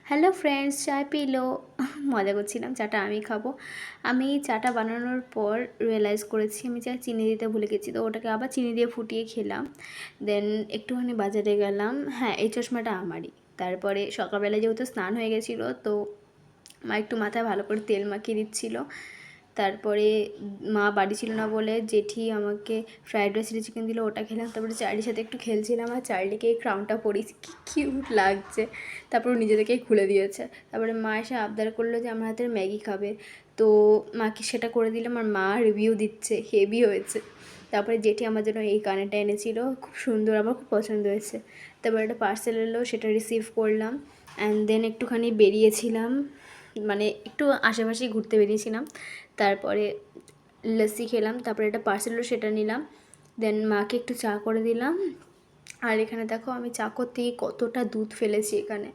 Hello friends, চায় pillow. মজা করছিলাম, চাটা আমি খাবো। আমি চাটা বানানোর পর রিয়েলাইজ করেছি আমি চা চিনি দিতে ভুলে গেছি, তো ওটাকে আবার চিনি দিয়ে ফুটিয়ে খেলাম। দেন একটুখানি বাজারে গেলাম। হ্যাঁ, এই চশমাটা আমারই। তারপরে সকালবেলা যেহেতু স্নান হয়ে গেছিলো, তো মা একটু মাথায় ভালো করে তেল মাখিয়ে দিচ্ছিলো। তারপরে মা বাড়ি ছিল না বলে জেঠি আমাকে ফ্রাইড রাইস চিলি চিকেন দিল, ওটা খেলাম। তারপরে চার্লির সাথে একটু খেলছিলাম, আর চার্লিকে এই ক্রাউনটা পরিয়েছি, কি কিউট লাগছে। তারপর নিজে থেকেই খুলে দিয়েছে। তারপরে মা এসে আবদার করলো যে আমার হাতের ম্যাগি খাবে, তো মাকে সেটা করে দিলাম। আর মা রিভিউ দিচ্ছে হেভি হয়েছে। তারপরে জেঠি আমার জন্য এই কানেরটা এনেছিল, খুব সুন্দর, আমার খুব পছন্দ হয়েছে। তারপর একটা পার্সেল এলো, সেটা রিসিভ করলাম। অ্যান্ড দেন একটুখানি বেরিয়েছিলাম, মানে একটু আশেপাশেই ঘুরতে বেরিয়েছিলাম। তারপরে লস্যি খেলাম, তারপরে একটা পার্সেল এলো, সেটা নিলাম। দেন মাকে একটু চা করে দিলাম। আর এখানে দেখো আমি চা করতে গিয়ে কতটা দুধ ফেলেছি এখানে।